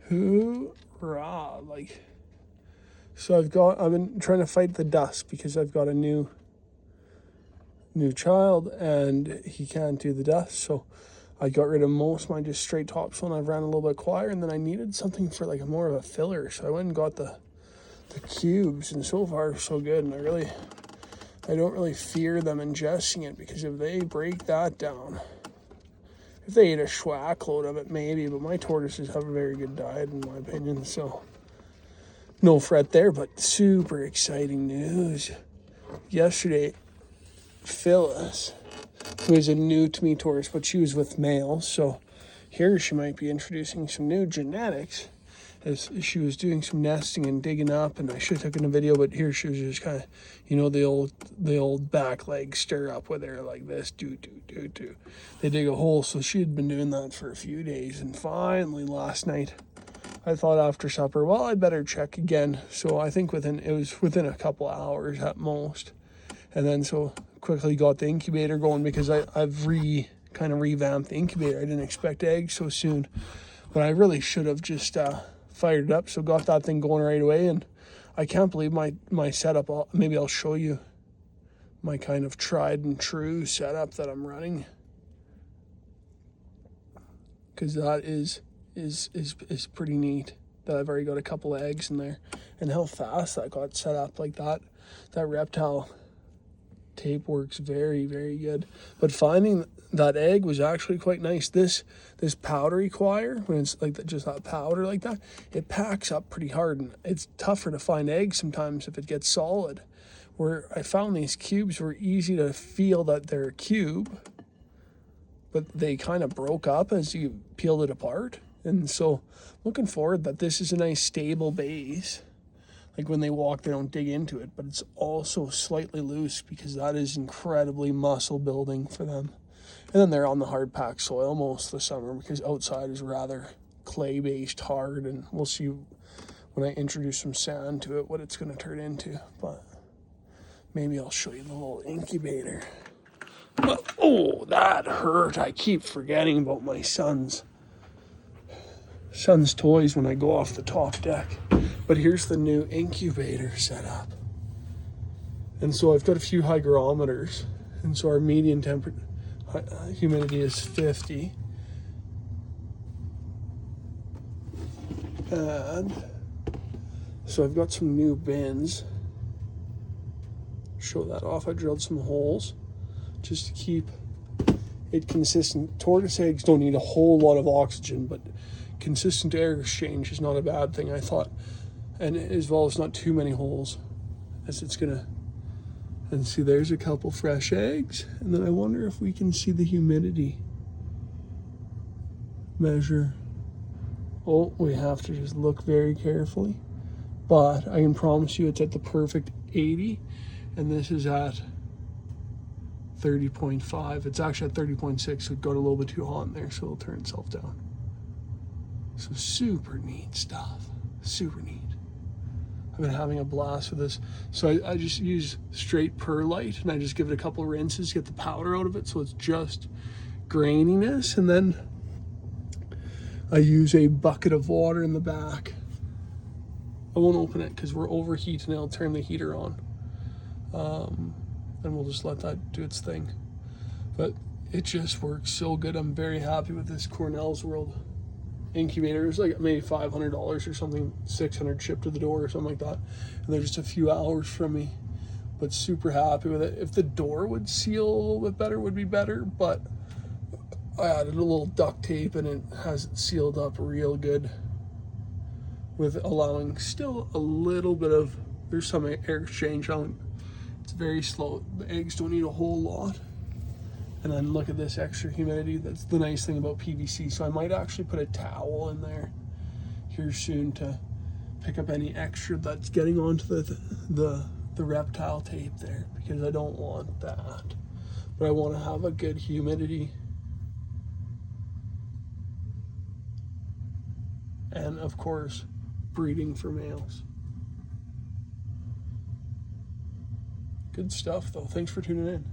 Hoorah! Like, so I've been trying to fight the dust because I've got a new child and he can't do the dust. So I got rid of most of my just straight topsoil and I've ran a little bit quieter, and then I needed something for like a more of a filler. So I went and got the cubes, and so far so good. And I don't really fear them ingesting it, because if they break that down, if they ate a schwack load of it, maybe, but my tortoises have a very good diet in my opinion, so no fret there. But super exciting news. Yesterday, Phyllis, who is a new to me tortoise, but she was with males, so here she might be introducing some new genetics, as she was doing some nesting and digging up, and I should have taken a video, but here she was just kind of, the old back leg stir up with her like this, do. They dig a hole, so she had been doing that for a few days, and finally last night, I thought after supper, well, I better check again. So I think it was within a couple of hours at most, and then so quickly got the incubator going, because I've kind of revamped the incubator. I didn't expect eggs so soon, but I really should have just fired it up. So got that thing going right away, and I can't believe my setup. Maybe I'll show you my kind of tried and true setup that I'm running, because that is pretty neat. That I've already got a couple of eggs in there, and how fast that got set up like that. That reptile tape works very, very good. But finding that egg was actually quite nice. This powdery coir, when it's like just that powder like that, it packs up pretty hard, and it's tougher to find eggs sometimes if it gets solid. Where I found these cubes were easy to feel that they're a cube, but they kind of broke up as you peeled it apart. And so looking forward that this is a nice stable base. Like when they walk, they don't dig into it, but it's also slightly loose, because that is incredibly muscle building for them. And then they're on the hard packed soil most of the summer, because outside is rather clay based hard, and we'll see when I introduce some sand to it what it's going to turn into. But maybe I'll show you the little incubator. But, oh, that hurt. I keep forgetting about my son's toys when I go off the top deck. But here's the new incubator setup. And so I've got a few hygrometers, and so our median temperature humidity is 50. And so I've got some new bins. Show that off. I drilled some holes just to keep it consistent. Tortoise eggs don't need a whole lot of oxygen, but consistent air exchange is not a bad thing, I thought. And as well as not too many holes, as it's gonna. And see, there's a couple fresh eggs. And then I wonder if we can see the humidity measure. Oh, we have to just look very carefully. But I can promise you it's at the perfect 80. And this is at 30.5. It's actually at 30.6, so it got a little bit too hot in there, so it'll turn itself down. So super neat stuff. Super neat. I've been having a blast with this. So I just use straight perlite, and I just give it a couple rinses, get the powder out of it, so it's just graininess. And then I use a bucket of water in the back. I won't open it because we're overheating. I'll turn the heater on. And we'll just let that do its thing. But it just works so good. I'm very happy with this Cornell's World incubator. It was like maybe $500 or something, $600 shipped to the door or something like that. And they're just a few hours from me, but super happy with it. If the door would seal a little bit better, would be better, but I added a little duct tape and it has it sealed up real good, with allowing still a little bit of, there's some air exchange on. It's very slow. The eggs don't need a whole lot. And then look at this extra humidity. That's the nice thing about PVC. So I might actually put a towel in there here soon to pick up any extra that's getting onto the reptile tape there, because I don't want that. But I want to have a good humidity. And of course, breeding for males. Good stuff though. Thanks for tuning in.